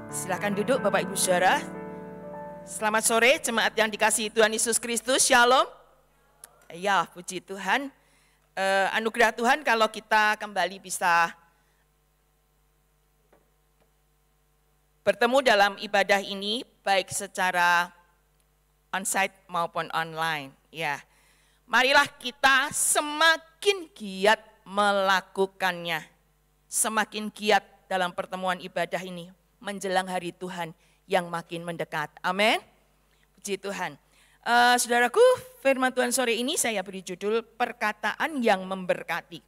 Silakan duduk Bapak Ibu Saudara. Selamat sore jemaat yang dikasihi Tuhan Yesus Kristus. Shalom. Ya, puji Tuhan. Anugerah Tuhan kalau kita kembali bisa bertemu dalam ibadah ini baik secara onsite maupun online. Ya, marilah kita semakin giat melakukannya, semakin giat dalam pertemuan ibadah ini menjelang hari Tuhan yang makin mendekat. Amin. Puji Tuhan. Saudaraku, firman Tuhan sore ini saya beri judul perkataan yang memberkati.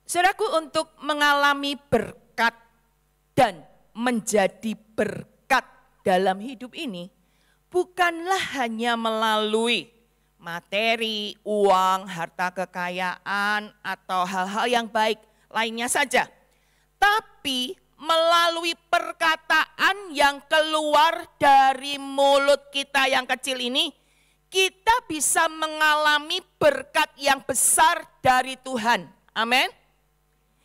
Saudaraku, untuk mengalami berkat dan menjadi berkat dalam hidup ini bukanlah hanya melalui materi, uang, harta kekayaan, atau hal-hal yang baik lainnya saja. Tapi melalui perkataan yang keluar dari mulut kita yang kecil ini, kita bisa mengalami berkat yang besar dari Tuhan. Amin.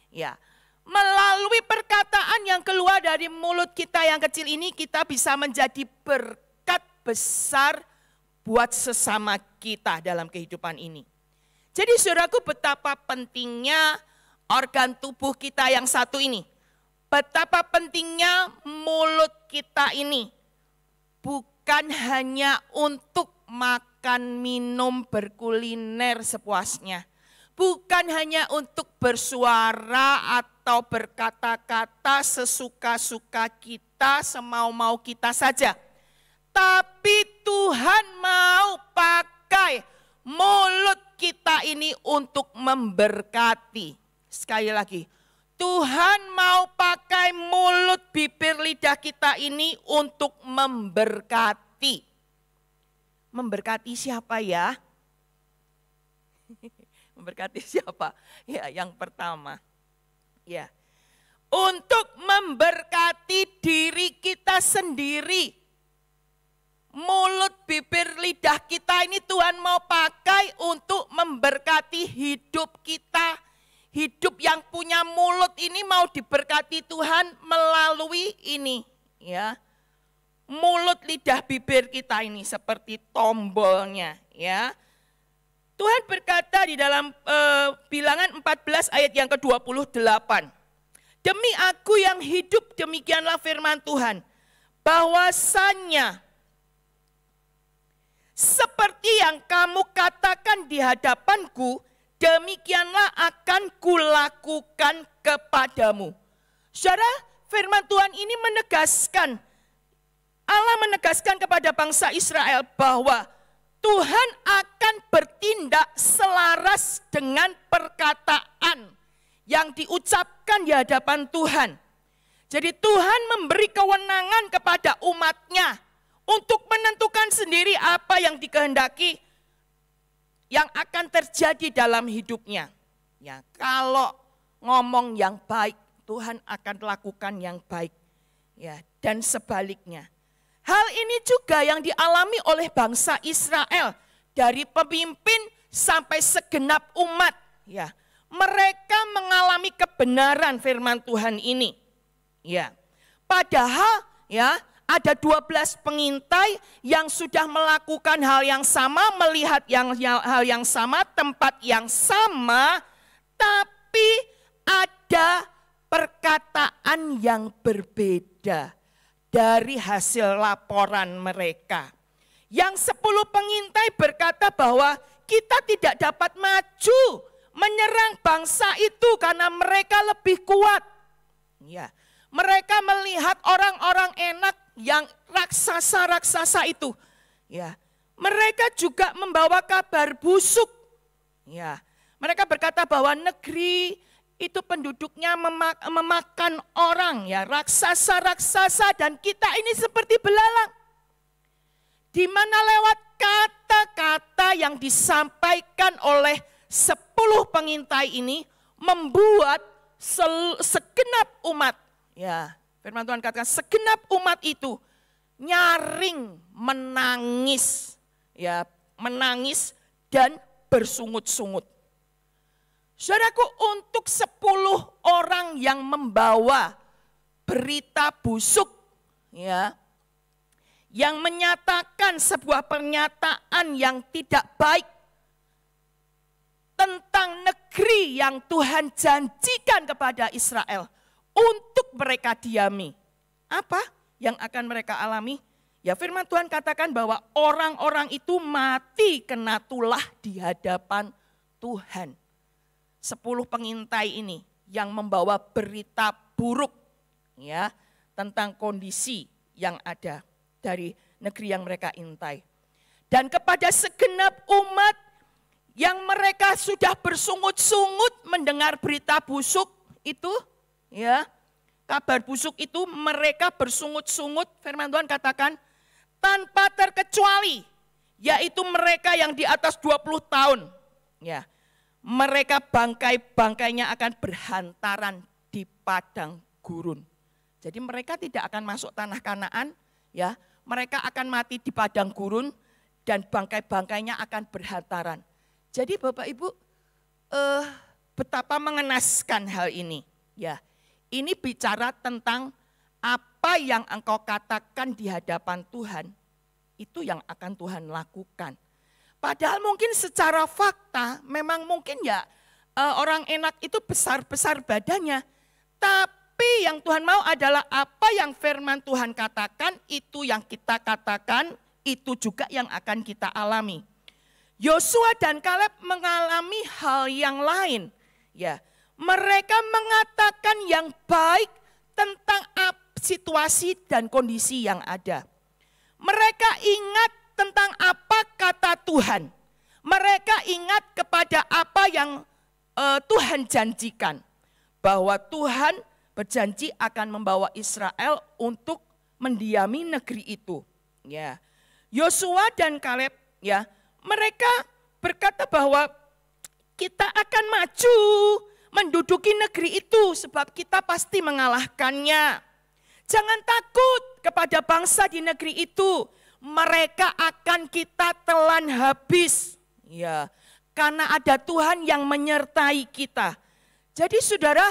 Ya, melalui perkataan yang keluar dari mulut kita yang kecil ini, kita bisa menjadi berkat besar buat sesama kita dalam kehidupan ini. Jadi saudaraku, betapa pentingnya organ tubuh kita yang satu ini. Betapa pentingnya mulut kita ini. Bukan hanya untuk makan, minum, berkuliner sepuasnya. Bukan hanya untuk bersuara atau berkata-kata sesuka-suka kita, semau-mau kita saja. Tapi Tuhan mau pakai mulut kita ini untuk memberkati. Sekali lagi, Tuhan mau pakai mulut, bibir, lidah kita ini untuk memberkati. Memberkati siapa ya? Memberkati siapa? Ya, yang pertama. Ya. Untuk memberkati diri kita sendiri. Mulut, bibir, lidah kita ini Tuhan mau pakai untuk memberkati hidup kita. Hidup yang punya mulut ini mau diberkati Tuhan melalui ini, ya. Mulut, lidah, bibir kita ini seperti tombolnya, ya. Tuhan berkata di dalam Bilangan 14 ayat yang ke-28. Demi aku yang hidup, demikianlah firman Tuhan, bahwasanya seperti yang kamu katakan di hadapanku, demikianlah akan kulakukan kepadamu. Saudara, firman Tuhan ini menegaskan, Allah menegaskan kepada bangsa Israel bahwa Tuhan akan bertindak selaras dengan perkataan yang diucapkan di hadapan Tuhan. Jadi Tuhan memberi kewenangan kepada umatnya untuk menentukan sendiri apa yang dikehendaki, yang akan terjadi dalam hidupnya. Ya, kalau ngomong yang baik, Tuhan akan lakukan yang baik. Ya, dan sebaliknya. Hal ini juga yang dialami oleh bangsa Israel dari pemimpin sampai segenap umat. Ya, mereka mengalami kebenaran firman Tuhan ini. Ya, padahal ya, ada 12 pengintai yang sudah melakukan hal yang sama, melihat hal yang sama, tempat yang sama, tapi ada perkataan yang berbeda dari hasil laporan mereka. Yang 10 pengintai berkata bahwa kita tidak dapat maju menyerang bangsa itu karena mereka lebih kuat. Ya, mereka melihat orang-orang enak yang raksasa-raksasa itu, ya, mereka juga membawa kabar busuk. Ya, mereka berkata bahwa negeri itu penduduknya memakan orang, ya, raksasa-raksasa, dan kita ini seperti belalang. Di mana lewat kata-kata yang disampaikan oleh 10 pengintai ini membuat segenap umat, ya, firman Tuhan katakan segenap umat itu nyaring, menangis, ya, menangis dan bersungut-sungut. Saudaraku, untuk 10 orang yang membawa berita busuk, ya, yang menyatakan sebuah pernyataan yang tidak baik tentang negeri yang Tuhan janjikan kepada Israel untuk mereka diami. Apa yang akan mereka alami? Ya, firman Tuhan katakan bahwa orang-orang itu mati kena tulah di hadapan Tuhan. 10 pengintai ini yang membawa berita buruk, ya, tentang kondisi yang ada dari negeri yang mereka intai. Dan kepada segenap umat yang mereka sudah bersungut-sungut mendengar berita busuk itu, ya, kabar busuk itu, mereka bersungut-sungut, firman Tuhan katakan, tanpa terkecuali, yaitu mereka yang di atas 20 tahun. Ya, mereka bangkai-bangkainya akan berhantaran di padang gurun. Jadi mereka tidak akan masuk tanah Kanaan, ya, mereka akan mati di padang gurun dan bangkai-bangkainya akan berhantaran. Jadi Bapak Ibu, betapa mengenaskan hal ini. Ya, ini bicara tentang apa yang engkau katakan di hadapan Tuhan, itu yang akan Tuhan lakukan. Padahal mungkin secara fakta, memang mungkin ya orang enak itu besar-besar badannya. Tapi yang Tuhan mau adalah apa yang firman Tuhan katakan, itu yang kita katakan, itu juga yang akan kita alami. Yosua dan Kaleb mengalami hal yang lain. Ya, mereka mengatakan yang baik tentang situasi dan kondisi yang ada. Mereka ingat tentang apa kata Tuhan. Mereka ingat kepada apa yang Tuhan janjikan. Bahwa Tuhan berjanji akan membawa Israel untuk mendiami negeri itu. Ya, Yosua dan Kaleb, ya, mereka berkata bahwa kita akan maju menduduki negeri itu sebab kita pasti mengalahkannya. Jangan takut kepada bangsa di negeri itu, mereka akan kita telan habis. Ya, karena ada Tuhan yang menyertai kita. Jadi saudara,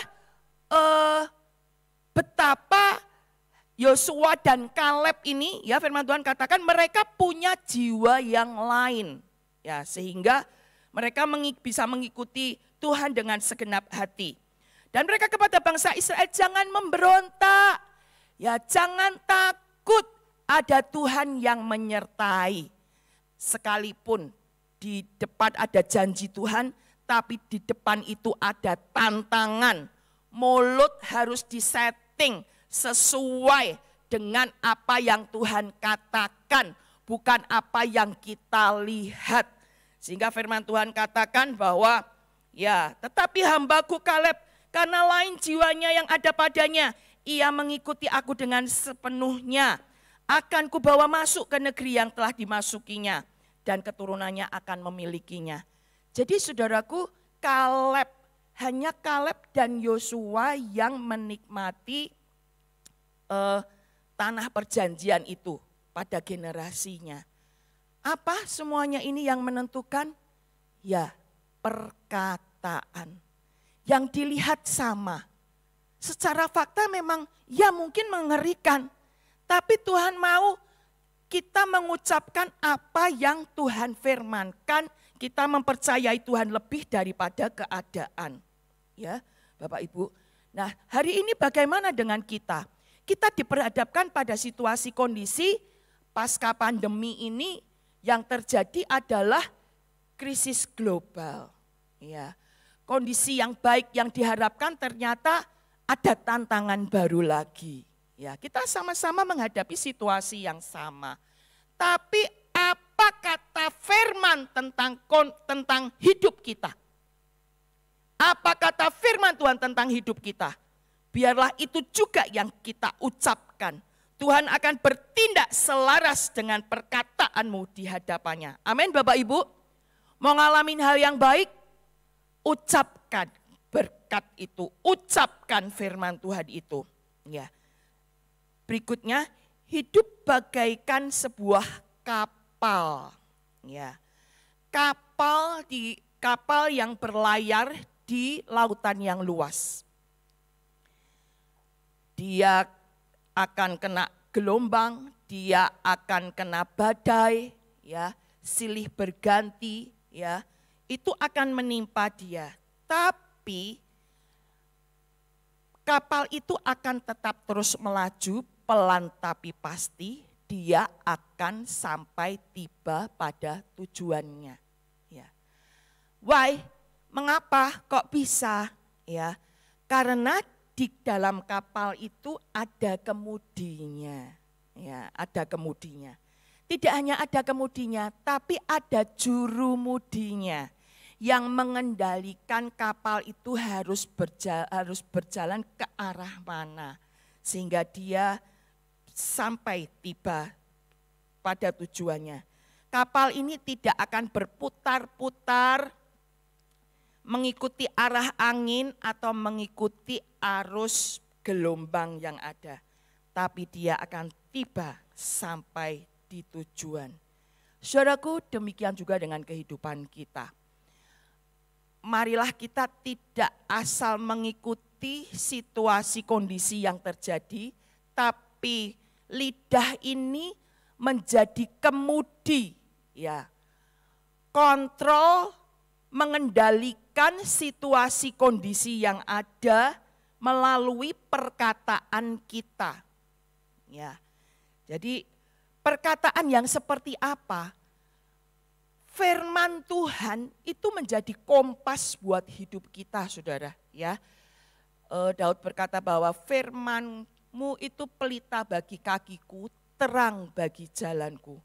betapa Yosua dan Kaleb ini, ya, firman Tuhan katakan mereka punya jiwa yang lain. Ya, sehingga mereka bisa mengikuti Tuhan dengan segenap hati. Dan mereka kepada bangsa Israel, jangan memberontak. Ya, jangan takut, ada Tuhan yang menyertai. Sekalipun di depan ada janji Tuhan, tapi di depan itu ada tantangan. Mulut harus disetting sesuai dengan apa yang Tuhan katakan, bukan apa yang kita lihat. Sehingga firman Tuhan katakan bahwa, ya, tetapi hambaku Kaleb, karena lain jiwanya yang ada padanya, ia mengikuti aku dengan sepenuhnya. Akan kubawa masuk ke negeri yang telah dimasukinya, dan keturunannya akan memilikinya. Jadi saudaraku, Kaleb, hanya Kaleb dan Yosua yang menikmati tanah perjanjian itu pada generasinya. Apa semuanya ini yang menentukan? Ya, perkataan. Yang dilihat sama. Secara fakta memang ya mungkin mengerikan. Tapi Tuhan mau kita mengucapkan apa yang Tuhan firmankan. Kita mempercayai Tuhan lebih daripada keadaan. Ya, Bapak Ibu. Nah, hari ini bagaimana dengan kita? Kita diperhadapkan pada situasi kondisi pasca pandemi ini. Yang terjadi adalah krisis global. Ya, kondisi yang baik yang diharapkan ternyata ada tantangan baru lagi. Ya, kita sama-sama menghadapi situasi yang sama. Tapi apa kata firman tentang hidup kita? Apa kata firman Tuhan tentang hidup kita? Biarlah itu juga yang kita ucapkan. Tuhan akan bertindak selaras dengan perkataanmu di hadapannya. Amin Bapak Ibu. Mau ngalamin hal yang baik, ucapkan berkat itu. Ucapkan firman Tuhan itu. Ya. Berikutnya, hidup bagaikan sebuah kapal. Ya. Kapal yang berlayar di lautan yang luas. dia akan kena gelombang, dia akan kena badai, ya, silih berganti, ya, itu akan menimpa dia. Tapi kapal itu akan tetap terus melaju, pelan tapi pasti, dia akan sampai tiba pada tujuannya. Ya. Why? Mengapa? Kok bisa? Ya, karena di dalam kapal itu ada kemudinya. Ya, ada kemudinya. Tidak hanya ada kemudinya, tapi ada jurumudinya yang mengendalikan kapal itu harus berjalan ke arah mana sehingga dia sampai tiba pada tujuannya. Kapal ini tidak akan berputar-putar mengikuti arah angin atau mengikuti arus gelombang yang ada. Tapi dia akan tiba sampai di tujuan. Saudaraku, demikian juga dengan kehidupan kita. Marilah kita tidak asal mengikuti situasi kondisi yang terjadi, tapi lidah ini menjadi kemudi, ya. Kontrol, mengendalikan situasi kondisi yang ada melalui perkataan kita. Ya. Jadi perkataan yang seperti apa? Firman Tuhan itu menjadi kompas buat hidup kita, saudara. Ya, Daud berkata bahwa firman-Mu itu pelita bagi kakiku, terang bagi jalanku.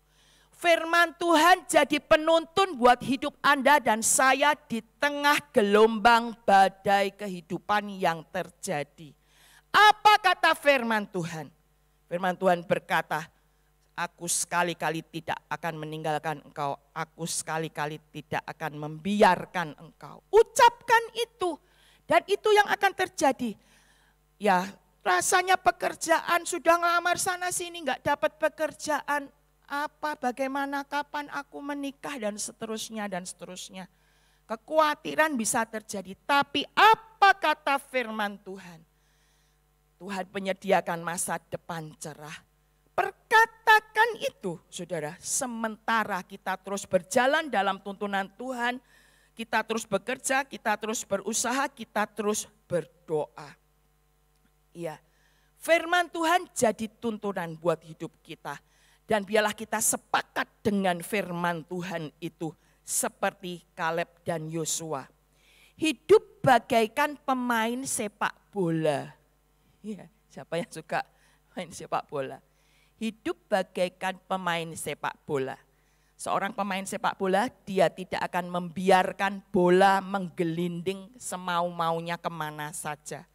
Firman Tuhan jadi penuntun buat hidup Anda dan saya di tengah gelombang badai kehidupan yang terjadi. Apa kata firman Tuhan? Firman Tuhan berkata, aku sekali-kali tidak akan meninggalkan engkau, aku sekali-kali tidak akan membiarkan engkau. Ucapkan itu dan itu yang akan terjadi. Ya, rasanya pekerjaan sudah ngelamar sana sini nggak dapat pekerjaan. Apa, bagaimana, kapan aku menikah dan seterusnya dan seterusnya. Kekhawatiran bisa terjadi, tapi apa kata firman Tuhan? Tuhan menyediakan masa depan cerah. Perkatakan itu, saudara, sementara kita terus berjalan dalam tuntunan Tuhan, kita terus bekerja, kita terus berusaha, kita terus berdoa. Iya, firman Tuhan jadi tuntunan buat hidup kita. Dan biarlah kita sepakat dengan firman Tuhan itu seperti Kaleb dan Yosua. Hidup bagaikan pemain sepak bola. Ya, siapa yang suka main sepak bola? Hidup bagaikan pemain sepak bola. Seorang pemain sepak bola, dia tidak akan membiarkan bola menggelinding semau-maunya kemana saja.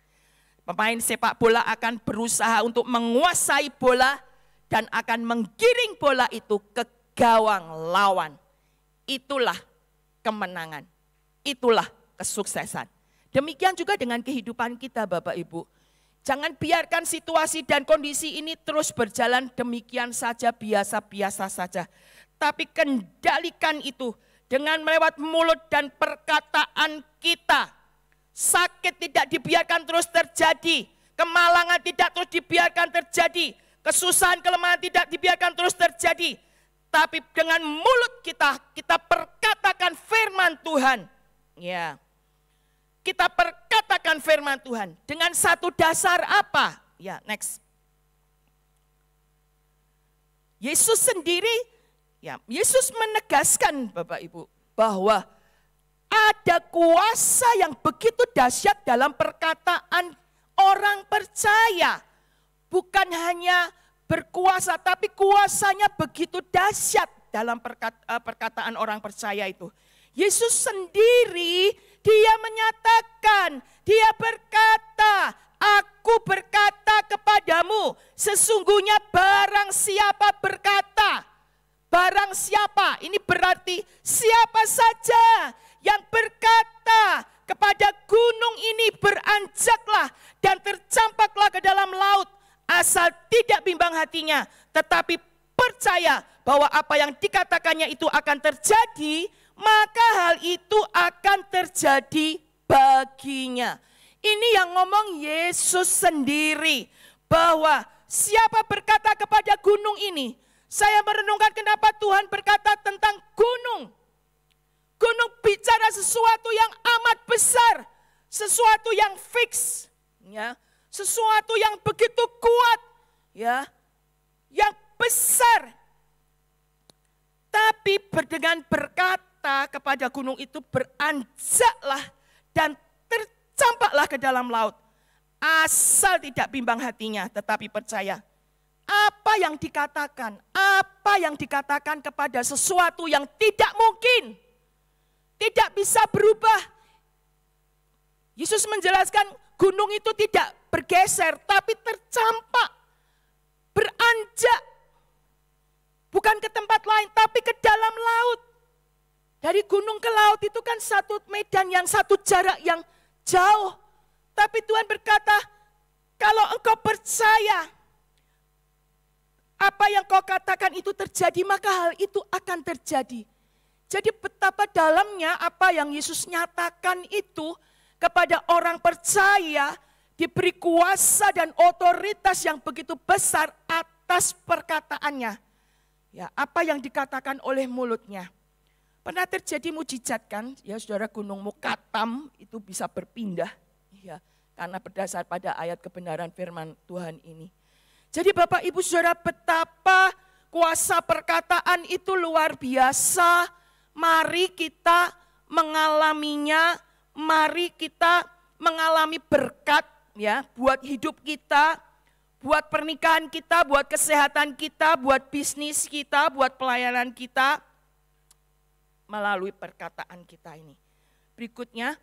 Pemain sepak bola akan berusaha untuk menguasai bola dan akan menggiring bola itu ke gawang lawan. Itulah kemenangan, itulah kesuksesan. Demikian juga dengan kehidupan kita, Bapak Ibu. Jangan biarkan situasi dan kondisi ini terus berjalan demikian saja, biasa-biasa saja. Tapi kendalikan itu dengan melewat mulut dan perkataan kita. Sakit tidak dibiarkan terus terjadi, kemalangan tidak terus dibiarkan terjadi, kesusahan, kelemahan tidak dibiarkan terus terjadi. Tapi dengan mulut kita perkatakan firman Tuhan. Ya. Kita perkatakan firman Tuhan dengan satu dasar apa? Ya, next. Yesus sendiri, ya, Yesus menegaskan Bapak Ibu bahwa ada kuasa yang begitu dahsyat dalam perkataan orang percaya. Bukan hanya berkuasa, tapi kuasanya begitu dahsyat dalam perkataan orang percaya itu. Yesus sendiri, dia menyatakan, dia berkata, aku berkata kepadamu, sesungguhnya barang siapa berkata, barang siapa, ini berarti siapa saja yang berkata kepada gunung ini beranjaklah dan tercampaklah ke dalam laut, asal tidak bimbang hatinya, tetapi percaya bahwa apa yang dikatakannya itu akan terjadi, maka hal itu akan terjadi baginya. Ini yang ngomong Yesus sendiri. Bahwa siapa berkata kepada gunung ini. Saya merenungkan kenapa Tuhan berkata tentang gunung. Gunung bicara sesuatu yang amat besar. Sesuatu yang fix. Ya, sesuatu yang begitu kuat. Ya, yang besar. Tapi dengan berkata kepada gunung itu, beranjaklah dan tercampaklah ke dalam laut. Asal tidak bimbang hatinya, tetapi percaya. Apa yang dikatakan kepada sesuatu yang tidak mungkin, tidak bisa berubah. Yesus menjelaskan gunung itu tidak bergeser, tapi tercampak, beranjak. Bukan ke tempat lain, tapi ke dalam laut. Dari gunung ke laut itu kan satu medan yang satu jarak yang jauh. Tapi Tuhan berkata, kalau engkau percaya, apa yang kau katakan itu terjadi, maka hal itu akan terjadi. Jadi betapa dalamnya apa yang Yesus nyatakan itu kepada orang percaya, diberi kuasa dan otoritas yang begitu besar atas perkataannya. Ya, apa yang dikatakan oleh mulutnya. Pernah terjadi mujizat kan, ya saudara, gunung Mukatam itu bisa berpindah. Ya, karena berdasar pada ayat kebenaran firman Tuhan ini. Jadi Bapak Ibu Saudara, betapa kuasa perkataan itu luar biasa. Mari kita mengalaminya, mari kita mengalami berkat ya buat hidup kita, buat pernikahan kita, buat kesehatan kita, buat bisnis kita, buat pelayanan kita melalui perkataan kita ini. Berikutnya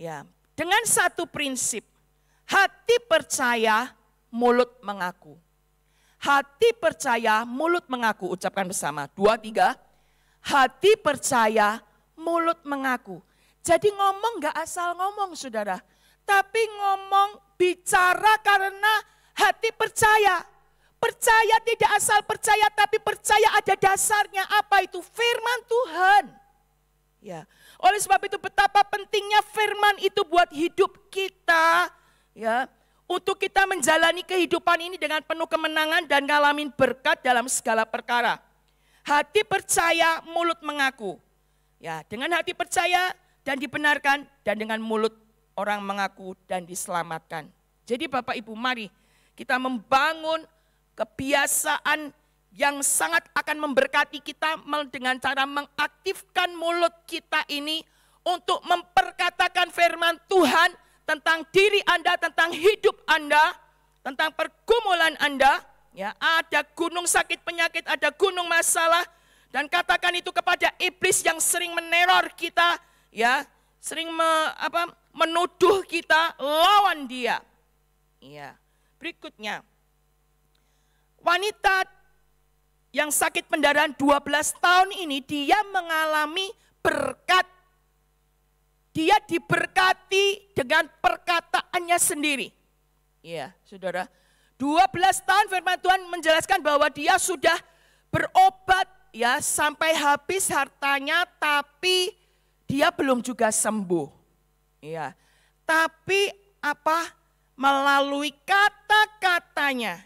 ya, dengan satu prinsip, hati percaya, mulut mengaku. Hati percaya, mulut mengaku. Ucapkan bersama, 2, 3. Hati percaya, mulut mengaku. Jadi ngomong gak asal ngomong saudara. Tapi ngomong, bicara karena hati percaya. Percaya tidak asal percaya, tapi percaya ada dasarnya. Apa itu? Firman Tuhan. Ya. Oleh sebab itu betapa pentingnya firman itu buat hidup kita, ya, untuk kita menjalani kehidupan ini dengan penuh kemenangan dan ngalamin berkat dalam segala perkara. Hati percaya, mulut mengaku. Ya, dengan hati percaya dan dibenarkan, dan dengan mulut orang mengaku dan diselamatkan. Jadi Bapak Ibu, mari kita membangun kebiasaan yang sangat akan memberkati kita dengan cara mengaktifkan mulut kita ini untuk memperkatakan firman Tuhan tentang diri Anda, tentang hidup Anda, tentang pergumulan Anda. Ya, ada gunung sakit penyakit, ada gunung masalah, dan katakan itu kepada iblis yang sering meneror kita, ya, sering menuduh kita, lawan dia. Ya, berikutnya, wanita yang sakit pendarahan 12 tahun ini, dia mengalami berkat. Dia diberkati dengan perkataannya sendiri. Iya, saudara. 12 tahun firman Tuhan menjelaskan bahwa dia sudah berobat ya sampai habis hartanya, tapi dia belum juga sembuh. Iya. Tapi apa? Melalui kata-katanya,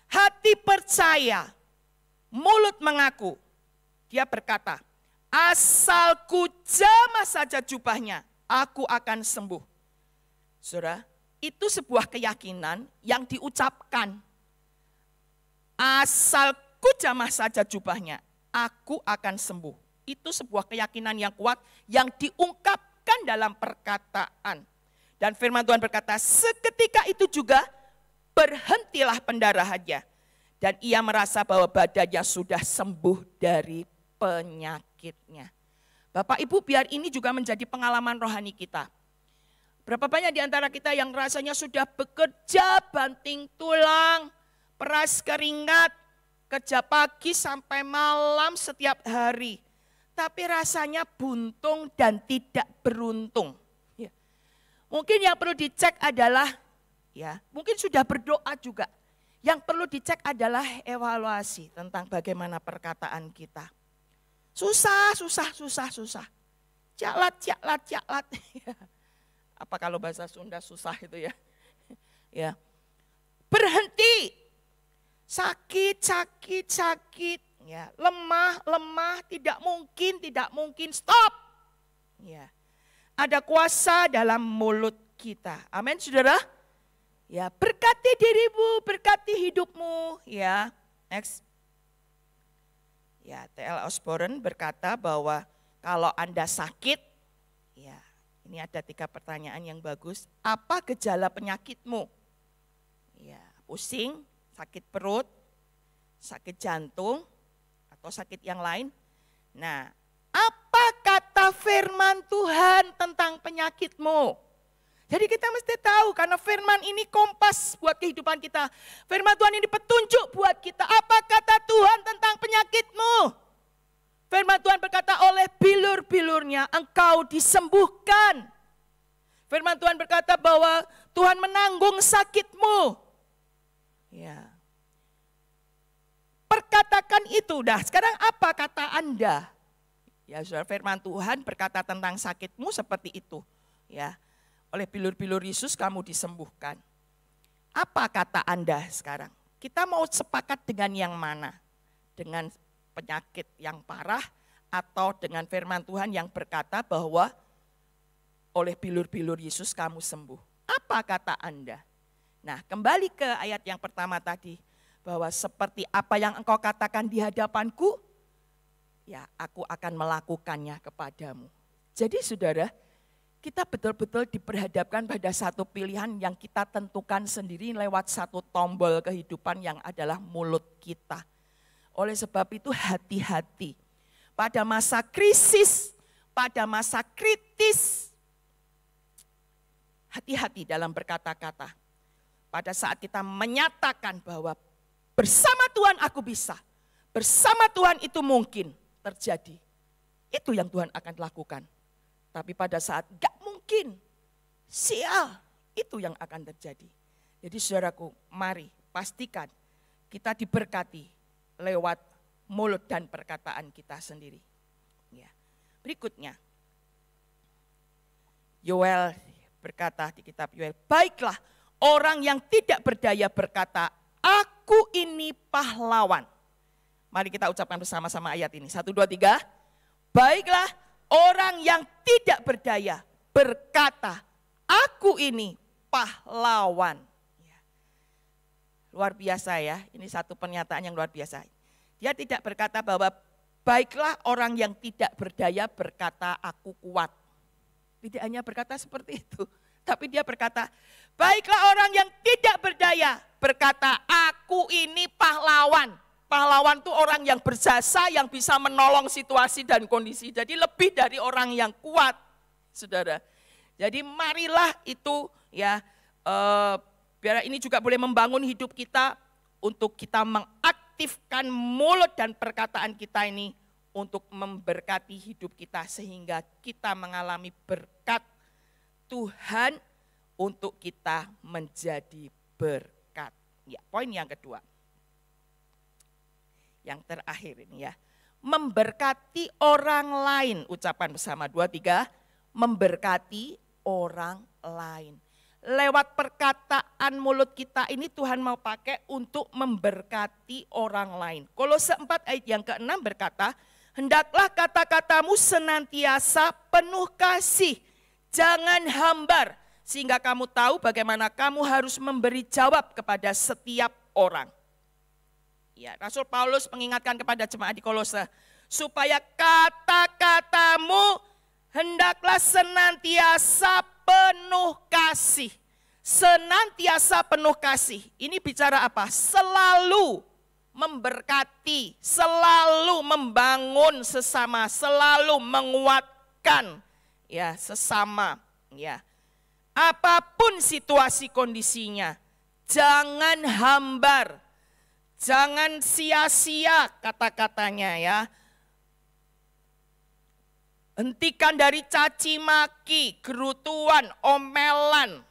hati percaya, mulut mengaku. Dia berkata, asalku jamah saja jubahnya, aku akan sembuh. Saudara, itu sebuah keyakinan yang diucapkan. Asalku jamah saja jubahnya, aku akan sembuh. Itu sebuah keyakinan yang kuat yang diungkapkan dalam perkataan. Dan firman Tuhan berkata, seketika itu juga berhentilah pendarahannya. Dan ia merasa bahwa badannya sudah sembuh dari penyakitnya. Bapak Ibu, biar ini juga menjadi pengalaman rohani kita. Berapa banyak di antara kita yang rasanya sudah bekerja banting tulang, peras keringat, kerja pagi sampai malam setiap hari. Tapi rasanya buntung dan tidak beruntung. Ya. Mungkin yang perlu dicek adalah, ya, mungkin sudah berdoa juga. Yang perlu dicek adalah evaluasi tentang bagaimana perkataan kita. Susah. Caklat. Apa kalau bahasa Sunda susah itu ya. Ya. Berhenti. Sakit, ya, lemah, tidak mungkin, stop. Ya. Ada kuasa dalam mulut kita. Amin, Saudara. Ya, berkati dirimu, berkati hidupmu, ya. Next. Ya, T.L. Osborne berkata bahwa kalau Anda sakit, ya, ini ada 3 pertanyaan yang bagus. Apa gejala penyakitmu? Ya, pusing, sakit perut, sakit jantung, atau sakit yang lain. Nah, apa kata firman Tuhan tentang penyakitmu? Jadi kita mesti tahu karena firman ini kompas buat kehidupan kita. Firman Tuhan ini petunjuk buat kita. Apa kata Tuhan tentang penyakitmu? Firman Tuhan berkata oleh bilur-bilurnya engkau disembuhkan. Firman Tuhan berkata bahwa Tuhan menanggung sakitmu. Ya. Perkatakan itu. Dah, sekarang apa kata Anda? Ya, Saudara, firman Tuhan berkata tentang sakitmu seperti itu. Ya. Oleh bilur-bilur Yesus kamu disembuhkan. Apa kata Anda sekarang? Kita mau sepakat dengan yang mana? Dengan penyakit yang parah atau dengan firman Tuhan yang berkata bahwa oleh bilur-bilur Yesus kamu sembuh. Apa kata Anda? Nah, kembali ke ayat yang pertama tadi. Bahwa seperti apa yang engkau katakan di hadapanku, ya aku akan melakukannya kepadamu. Jadi saudara, kita betul-betul diperhadapkan pada satu pilihan yang kita tentukan sendiri lewat satu tombol kehidupan yang adalah mulut kita. Oleh sebab itu hati-hati. Pada masa krisis, pada masa kritis, hati-hati dalam berkata-kata. Pada saat kita menyatakan bahwa bersama Tuhan aku bisa, bersama Tuhan itu mungkin terjadi. Itu yang Tuhan akan lakukan. Tapi pada saat gak mungkin, sial, itu yang akan terjadi. Jadi saudaraku, mari pastikan kita diberkati lewat mulut dan perkataan kita sendiri. Ya. Berikutnya, Yoel berkata di kitab Yoel, baiklah orang yang tidak berdaya berkata, aku ini pahlawan. Mari kita ucapkan bersama-sama ayat ini. 1, 2, 3. Baiklah orang yang tidak berdaya berkata, aku ini pahlawan. Ya. Luar biasa ya, ini satu pernyataan yang luar biasa. Dia tidak berkata bahwa baiklah orang yang tidak berdaya berkata aku kuat. Tidak hanya berkata seperti itu. Tapi dia berkata, baiklah orang yang tidak berdaya berkata, aku ini pahlawan. Pahlawan itu orang yang berjasa, yang bisa menolong situasi dan kondisi. Jadi lebih dari orang yang kuat, saudara. Jadi marilah itu ya, biar ini juga boleh membangun hidup kita untuk kita mengaktifkan mulut dan perkataan kita ini untuk memberkati hidup kita sehingga kita mengalami berkat Tuhan untuk kita menjadi berkat. Ya, poin yang kedua. Yang terakhir ini ya. Memberkati orang lain. Ucapan bersama 2, 3. Memberkati orang lain. Lewat perkataan mulut kita ini Tuhan mau pakai untuk memberkati orang lain. Kolose 4 ayat yang ke-6 berkata, hendaklah kata-katamu senantiasa penuh kasih. Jangan hambar, sehingga kamu tahu bagaimana kamu harus memberi jawab kepada setiap orang. Ya, Rasul Paulus mengingatkan kepada jemaat di Kolose, supaya kata-katamu hendaklah senantiasa penuh kasih. Senantiasa penuh kasih. Ini bicara apa? Selalu memberkati, selalu membangun sesama, selalu menguatkan ya sesama ya. Apapun situasi kondisinya, jangan hambar, jangan sia-sia kata-katanya ya. Hentikan dari caci maki, gerutuan, omelan.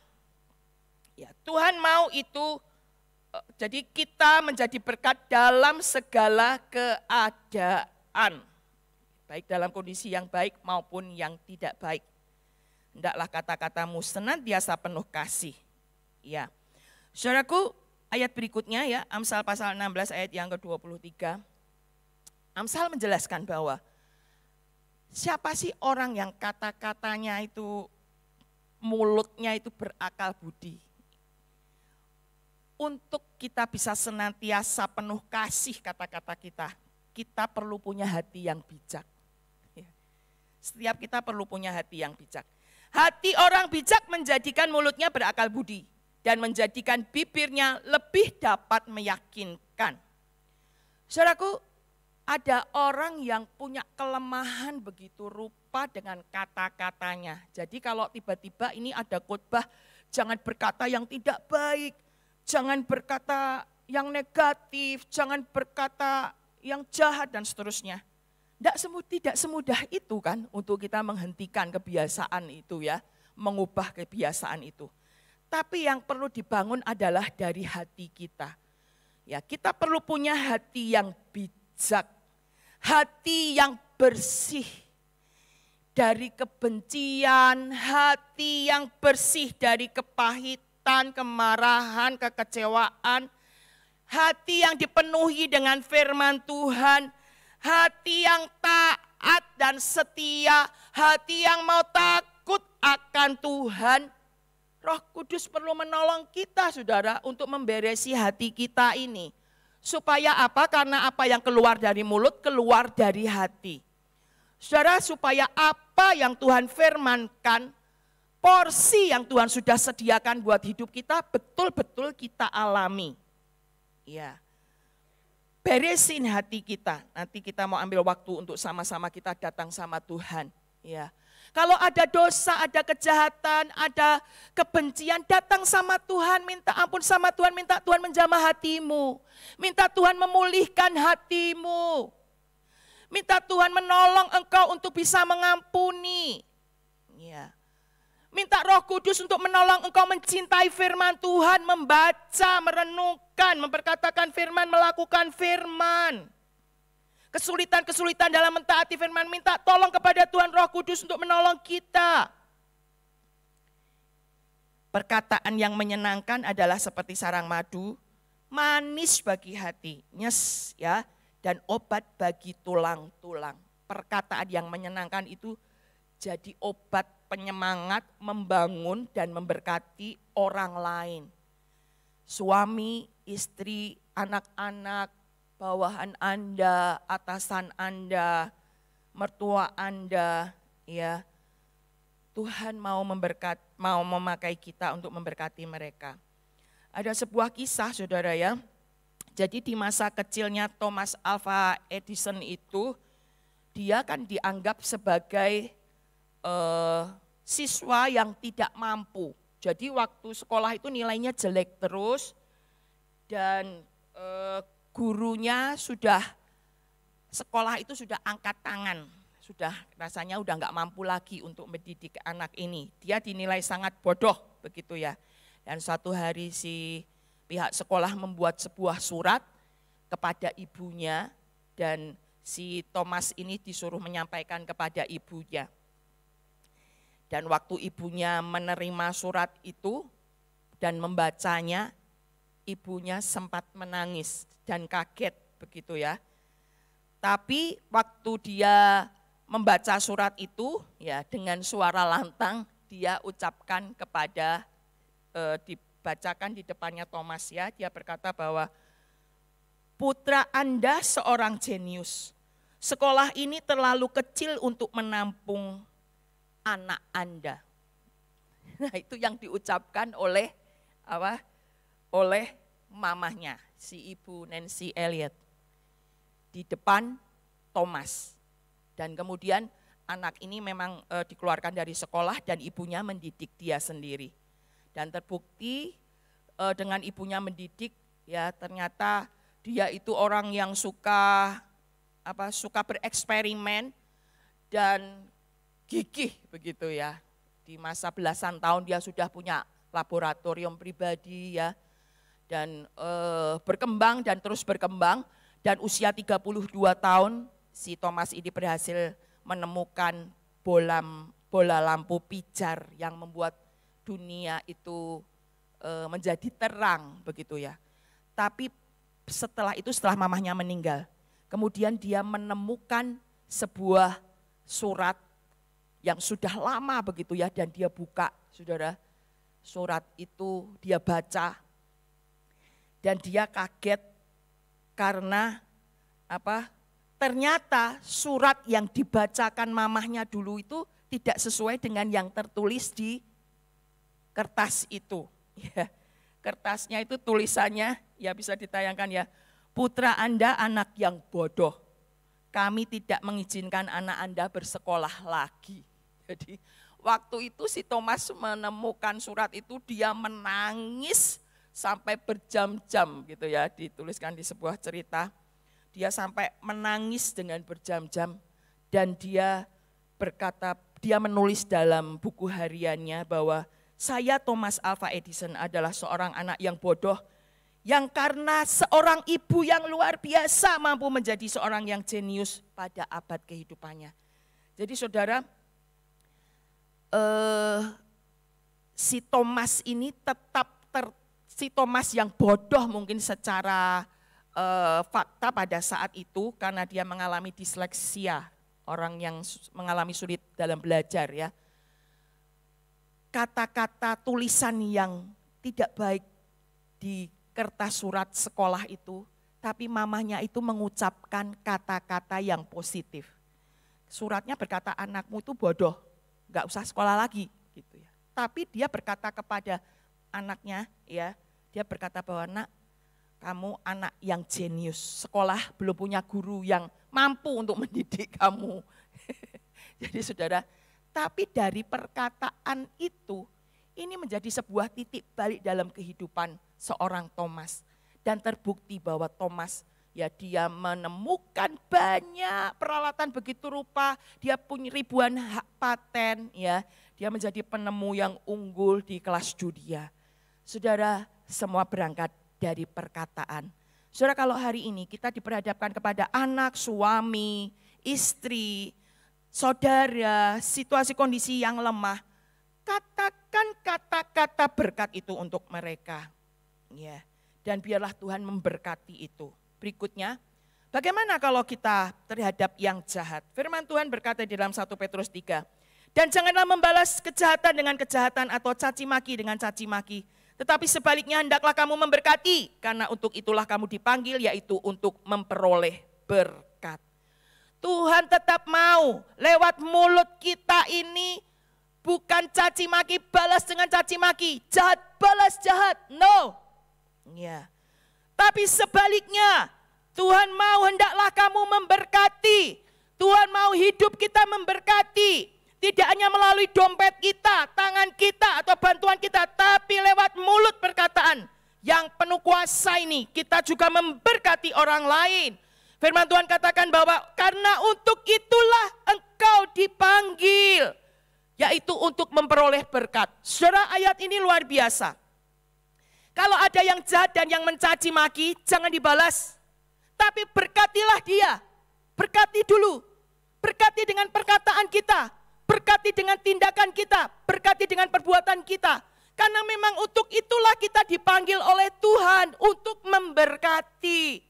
Ya, Tuhan mau itu jadi kita menjadi berkat dalam segala keadaan. Baik dalam kondisi yang baik maupun yang tidak baik. hendaklah kata-katamu senantiasa penuh kasih. Ya. Saudaraku, ayat berikutnya ya, Amsal pasal 16 ayat yang ke-23. Amsal menjelaskan bahwa siapa sih orang yang kata-katanya itu, mulutnya itu berakal budi. Untuk kita bisa senantiasa penuh kasih kata-kata kita perlu punya hati yang bijak. Setiap kita perlu punya hati yang bijak. Hati orang bijak menjadikan mulutnya berakal budi dan menjadikan bibirnya lebih dapat meyakinkan. Saudaraku, ada orang yang punya kelemahan begitu rupa dengan kata-katanya. Jadi kalau tiba-tiba ini ada khotbah, jangan berkata yang tidak baik, jangan berkata yang negatif, jangan berkata yang jahat dan seterusnya. Tidak semudah itu kan untuk kita menghentikan kebiasaan itu ya, mengubah kebiasaan itu. Tapi yang perlu dibangun adalah dari hati kita. Ya, kita perlu punya hati yang bijak, hati yang bersih dari kebencian, hati yang bersih dari kepahitan, kemarahan, kekecewaan, hati yang dipenuhi dengan firman Tuhan, hati yang taat dan setia, hati yang mau takut akan Tuhan. Roh Kudus perlu menolong kita, saudara, untuk memberesi hati kita ini. Supaya apa? Karena apa yang keluar dari mulut, keluar dari hati. Saudara, supaya apa yang Tuhan firmankan, porsi yang Tuhan sudah sediakan buat hidup kita, betul-betul kita alami. Ya. Beresin hati kita. Nanti kita mau ambil waktu untuk sama-sama kita datang sama Tuhan. Ya. Kalau ada dosa, ada kejahatan, ada kebencian, datang sama Tuhan, minta ampun sama Tuhan, minta Tuhan menjamah hatimu. Minta Tuhan memulihkan hatimu. Minta Tuhan menolong engkau untuk bisa mengampuni. Ya. Minta Roh Kudus untuk menolong engkau mencintai firman Tuhan, membaca, merenungkan, memperkatakan firman, melakukan firman. Kesulitan-kesulitan dalam mentaati firman, minta tolong kepada Tuhan Roh Kudus untuk menolong kita. Perkataan yang menyenangkan adalah seperti sarang madu, manis bagi hati, nyes ya, dan obat bagi tulang-tulang. Perkataan yang menyenangkan itu jadi obat penyemangat, membangun dan memberkati orang lain. Suami, istri, anak-anak, bawahan Anda, atasan Anda, mertua Anda, ya. Tuhan mau memakai kita untuk memberkati mereka. Ada sebuah kisah, saudara ya. Jadi di masa kecilnya Thomas Alva Edison itu, dia kan dianggap sebagai siswa yang tidak mampu. Jadi waktu sekolah itu nilainya jelek terus dan gurunya sekolah itu sudah angkat tangan, sudah rasanya udah nggak mampu lagi untuk mendidik anak ini. Dia dinilai sangat bodoh begitu ya. Dan suatu hari si pihak sekolah membuat sebuah surat kepada ibunya dan si Thomas ini disuruh menyampaikan kepada ibunya. Dan waktu ibunya menerima surat itu dan membacanya, ibunya sempat menangis dan kaget begitu ya. Tapi waktu dia membaca surat itu ya dengan suara lantang dia ucapkan kepada, dibacakan di depannya Thomas ya, dia berkata bahwa putra Anda seorang jenius. Sekolah ini terlalu kecil untuk menampung anak Anda. Nah, itu yang diucapkan oleh mamahnya, si ibu Nancy Elliot di depan Thomas. Dan kemudian anak ini memang dikeluarkan dari sekolah dan ibunya mendidik dia sendiri. Dan terbukti dengan ibunya mendidik ya ternyata dia itu orang yang suka bereksperimen dan gigih begitu ya. Di masa belasan tahun dia sudah punya laboratorium pribadi ya. Dan berkembang dan terus berkembang. Dan usia 32 tahun si Thomas ini berhasil menemukan bolam bola lampu pijar yang membuat dunia itu menjadi terang begitu ya. Tapi setelah itu, setelah mamahnya meninggal, kemudian dia menemukan sebuah surat yang sudah lama begitu ya, dan dia buka, saudara, surat itu dia baca dan dia kaget karena apa? Ternyata surat yang dibacakan mamahnya dulu itu tidak sesuai dengan yang tertulis di kertas itu. Ya, kertasnya itu tulisannya, ya bisa ditayangkan ya, putra Anda anak yang bodoh, kami tidak mengizinkan anak Anda bersekolah lagi. Jadi waktu itu si Thomas menemukan surat itu, dia menangis sampai berjam-jam gitu ya, dituliskan di sebuah cerita. Dia sampai menangis dengan berjam-jam dan dia berkata, dia menulis dalam buku hariannya bahwa saya Thomas Alva Edison adalah seorang anak yang bodoh yang karena seorang ibu yang luar biasa mampu menjadi seorang yang jenius pada abad kehidupannya. Jadi saudara, si Thomas ini tetap si Thomas yang bodoh mungkin secara fakta pada saat itu karena dia mengalami disleksia, orang yang mengalami sulit dalam belajar ya. Kata-kata tulisan yang tidak baik di kertas surat sekolah itu, tapi mamahnya itu mengucapkan kata-kata yang positif. Suratnya berkata anakmu itu bodoh, gak usah sekolah lagi gitu ya. Tapi dia berkata kepada anaknya ya, dia berkata bahwa nak, kamu anak yang jenius, sekolah belum punya guru yang mampu untuk mendidik kamu. Jadi saudara, tapi dari perkataan itu, ini menjadi sebuah titik balik dalam kehidupan seorang Thomas. Dan terbukti bahwa Thomas, ya dia menemukan banyak peralatan begitu rupa, dia punya ribuan hak paten, ya dia menjadi penemu yang unggul di kelas dunia. Saudara, semua berangkat dari perkataan. Saudara, kalau hari ini kita diperhadapkan kepada anak, suami, istri, saudara, situasi kondisi yang lemah, katakan kata-kata berkat itu untuk mereka. Ya, dan biarlah Tuhan memberkati itu. Berikutnya, bagaimana kalau kita terhadap yang jahat? Firman Tuhan berkata di dalam 1 Petrus 3, dan janganlah membalas kejahatan dengan kejahatan atau caci maki dengan caci maki. Tetapi sebaliknya hendaklah kamu memberkati, karena untuk itulah kamu dipanggil, yaitu untuk memperoleh berkat. Tuhan tetap mau lewat mulut kita ini bukan caci maki balas dengan caci maki, jahat balas jahat, no. Ya. Tapi sebaliknya, Tuhan mau hendaklah kamu memberkati. Tuhan mau hidup kita memberkati. Tidak hanya melalui dompet kita, tangan kita atau bantuan kita, tapi lewat mulut perkataan yang penuh kuasa ini kita juga memberkati orang lain. Firman Tuhan katakan bahwa karena untuk itulah engkau dipanggil, yaitu untuk memperoleh berkat. Saudara, ayat ini luar biasa. Kalau ada yang jahat dan yang mencaci maki, jangan dibalas. Tapi berkatilah dia. Berkati dulu. Berkati dengan perkataan kita. Berkati dengan tindakan kita. Berkati dengan perbuatan kita. Karena memang untuk itulah kita dipanggil oleh Tuhan untuk memberkati.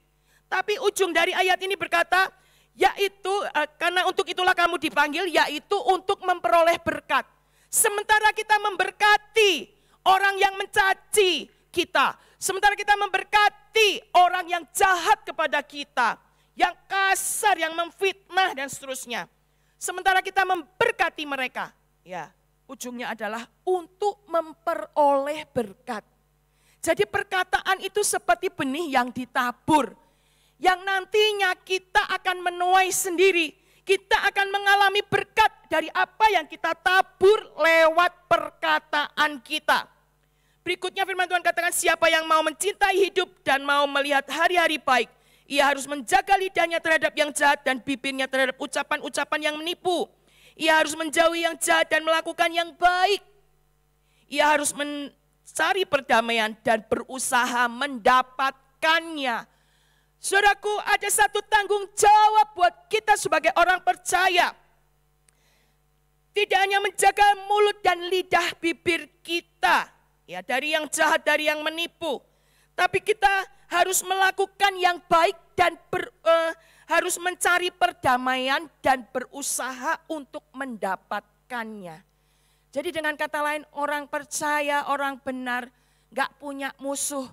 Tapi ujung dari ayat ini berkata, yaitu karena untuk itulah kamu dipanggil, yaitu untuk memperoleh berkat. Sementara kita memberkati orang yang mencaci kita, sementara kita memberkati orang yang jahat kepada kita, yang kasar, yang memfitnah dan seterusnya. Sementara kita memberkati mereka, ya ujungnya adalah untuk memperoleh berkat. Jadi perkataan itu seperti benih yang ditabur, yang nantinya kita akan menuai sendiri. Kita akan mengalami berkat dari apa yang kita tabur lewat perkataan kita. Berikutnya firman Tuhan katakan, siapa yang mau mencintai hidup dan mau melihat hari-hari baik, ia harus menjaga lidahnya terhadap yang jahat dan bibirnya terhadap ucapan-ucapan yang menipu. Ia harus menjauhi yang jahat dan melakukan yang baik. Ia harus mencari perdamaian dan berusaha mendapatkannya. Saudaraku, ada satu tanggung jawab buat kita sebagai orang percaya. Tidak hanya menjaga mulut dan lidah bibir kita, ya, dari yang jahat, dari yang menipu. Tapi kita harus melakukan yang baik dan harus mencari perdamaian dan berusaha untuk mendapatkannya. Jadi dengan kata lain, orang percaya, orang benar, gak punya musuh.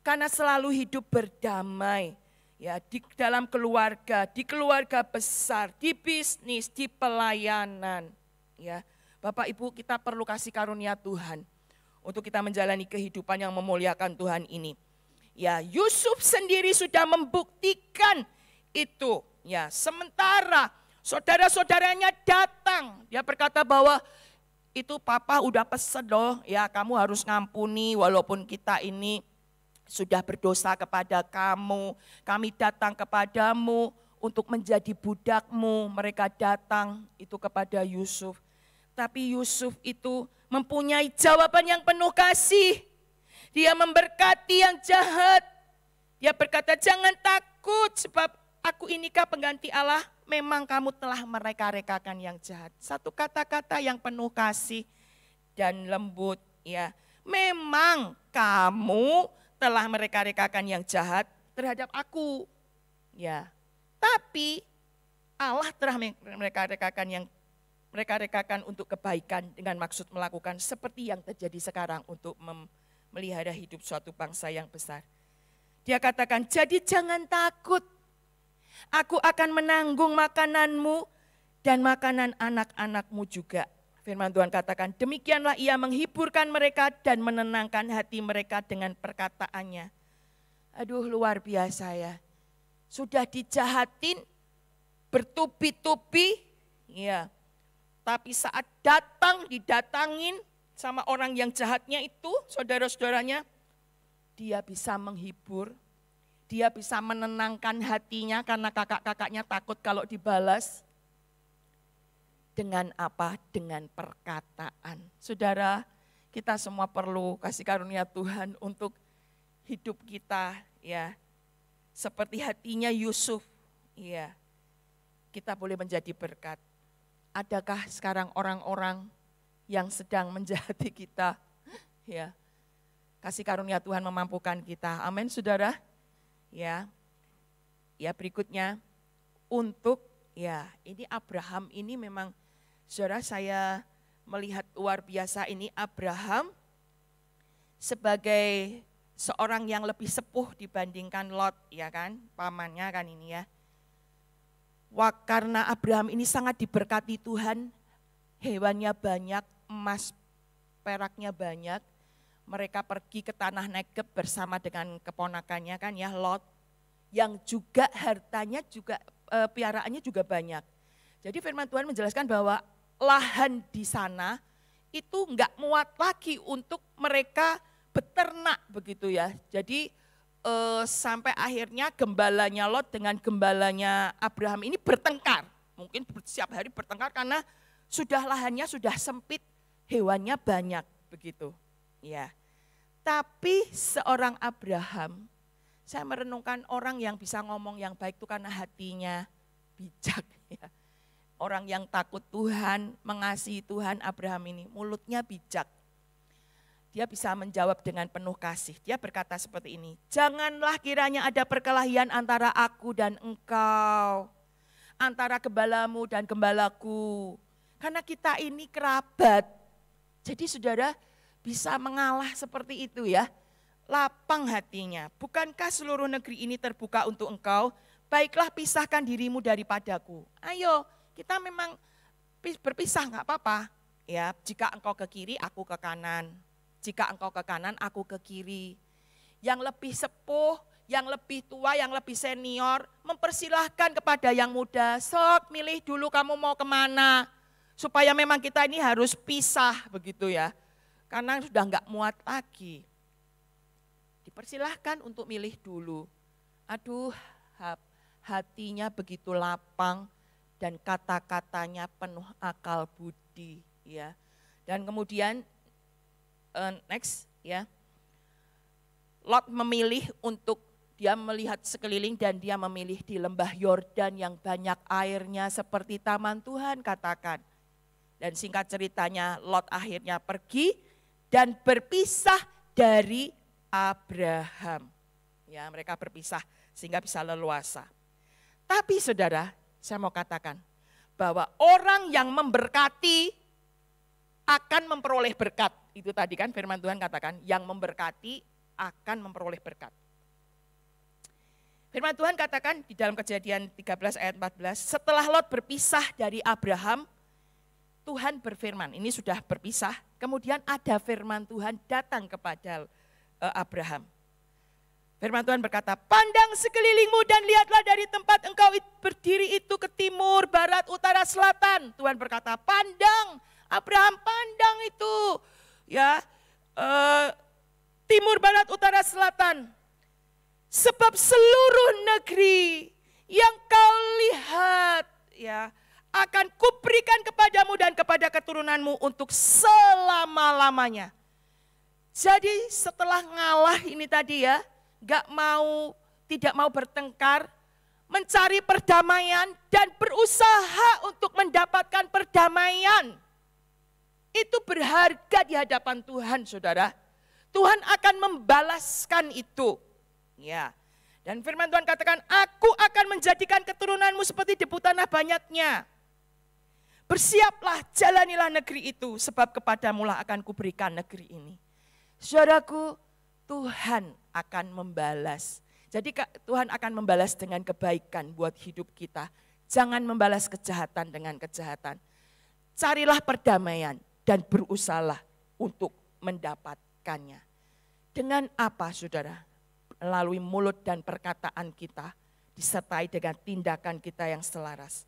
Karena selalu hidup berdamai. Ya, di dalam keluarga, di keluarga besar, di bisnis, di pelayanan. Ya, Bapak Ibu, kita perlu kasih karunia Tuhan untuk kita menjalani kehidupan yang memuliakan Tuhan ini. Ya, Yusuf sendiri sudah membuktikan itu. Ya, sementara saudara-saudaranya datang, dia berkata bahwa itu papa udah pesen loh, ya kamu harus ngampuni walaupun kita ini sudah berdosa kepada kamu. Kami datang kepadamu untuk menjadi budakmu. Mereka datang itu kepada Yusuf. Tapi Yusuf itu mempunyai jawaban yang penuh kasih. Dia memberkati yang jahat. Dia berkata, jangan takut sebab aku inikah pengganti Allah. Memang kamu telah mereka-rekakan yang jahat. Satu kata-kata yang penuh kasih dan lembut. Ya, memang kamu telah mereka-rekakan yang jahat terhadap aku. Ya, tapi Allah telah mereka-rekakan untuk kebaikan dengan maksud melakukan seperti yang terjadi sekarang untuk melihara hidup suatu bangsa yang besar. Dia katakan, jadi jangan takut. Aku akan menanggung makananmu dan makanan anak-anakmu juga. Firman Tuhan katakan, demikianlah ia menghiburkan mereka dan menenangkan hati mereka dengan perkataannya. Aduh, luar biasa ya. Sudah dijahatin, bertubi-tubi, ya. Tapi saat didatangin sama orang yang jahatnya itu, saudara-saudaranya, dia bisa menghibur. Dia bisa menenangkan hatinya karena kakak-kakaknya takut kalau dibalas. Dengan apa? Dengan perkataan. Saudara, kita semua perlu kasih karunia Tuhan untuk hidup kita, ya. Seperti hatinya Yusuf, ya. Kita boleh menjadi berkat. Adakah sekarang orang-orang yang sedang menjahati kita? Ya. Kasih karunia Tuhan memampukan kita. Amin, saudara. Ya, berikutnya untuk ini Abraham ini memang saudara, saya melihat luar biasa ini Abraham sebagai seorang yang lebih sepuh dibandingkan Lot, ya kan, pamannya kan ini ya. Karena Abraham ini sangat diberkati Tuhan, hewannya banyak, emas peraknya banyak. Mereka pergi ke tanah Negeb bersama dengan keponakannya kan ya, Lot, yang juga hartanya juga piaraannya juga banyak. Jadi firman Tuhan menjelaskan bahwa lahan di sana itu enggak muat lagi untuk mereka beternak begitu ya. Jadi sampai akhirnya gembalanya Lot dengan gembalanya Abraham ini bertengkar. Mungkin setiap hari bertengkar karena sudah lahannya sudah sempit, hewannya banyak begitu. Ya, tapi seorang Abraham, saya merenungkan orang yang bisa ngomong yang baik itu karena hatinya bijak. Ya. Orang yang takut Tuhan, mengasihi Tuhan, Abraham ini mulutnya bijak. Dia bisa menjawab dengan penuh kasih. Dia berkata seperti ini, janganlah kiranya ada perkelahian antara aku dan engkau, antara gembalamu dan gembalaku. Karena kita ini kerabat. Jadi saudara, bisa mengalah seperti itu ya, lapang hatinya. Bukankah seluruh negeri ini terbuka untuk engkau? Baiklah pisahkan dirimu daripadaku. Ayo, kita memang berpisah nggak apa-apa. Ya, jika engkau ke kiri, aku ke kanan. Jika engkau ke kanan, aku ke kiri. Yang lebih sepuh, yang lebih tua, yang lebih senior, mempersilahkan kepada yang muda. Sok, milih dulu kamu mau kemana. Supaya memang kita ini harus pisah begitu ya. Karena sudah enggak muat lagi. Dipersilahkan untuk milih dulu. Aduh, hatinya begitu lapang dan kata-katanya penuh akal budi ya. Dan kemudian next ya. Lot memilih untuk dia melihat sekeliling dan dia memilih di lembah Yordan yang banyak airnya seperti taman Tuhan katakan. Dan singkat ceritanya Lot akhirnya pergi dan berpisah dari Abraham. Ya, mereka berpisah sehingga bisa leluasa. Tapi saudara, saya mau katakan bahwa orang yang memberkati akan memperoleh berkat. Itu tadi kan firman Tuhan katakan, yang memberkati akan memperoleh berkat. Firman Tuhan katakan di dalam Kejadian 13 ayat 14, setelah Lot berpisah dari Abraham, Tuhan berfirman, ini sudah berpisah, kemudian ada firman Tuhan datang kepada Abraham. Firman Tuhan berkata, pandang sekelilingmu dan lihatlah dari tempat engkau berdiri itu ke timur, barat, utara, selatan. Tuhan berkata, pandang, Abraham pandang itu, ya, timur, barat, utara, selatan. Sebab seluruh negeri yang kau lihat, ya, akan kuberikan kepadamu dan kepada keturunanmu untuk selama-lamanya. Jadi setelah ngalah ini tadi ya, tidak mau bertengkar, mencari perdamaian dan berusaha untuk mendapatkan perdamaian. Itu berharga di hadapan Tuhan, saudara. Tuhan akan membalaskan itu. Ya. Dan firman Tuhan katakan, aku akan menjadikan keturunanmu seperti debu tanah banyaknya. Bersiaplah, jalanilah negeri itu, sebab kepadamulah akan kuberikan negeri ini. Saudaraku, Tuhan akan membalas. Jadi Tuhan akan membalas dengan kebaikan buat hidup kita. Jangan membalas kejahatan dengan kejahatan. Carilah perdamaian dan berusahalah untuk mendapatkannya. Dengan apa, saudara? Melalui mulut dan perkataan kita, disertai dengan tindakan kita yang selaras.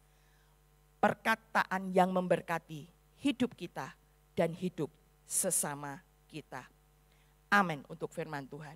Perkataan yang memberkati hidup kita dan hidup sesama kita. Amin untuk firman Tuhan.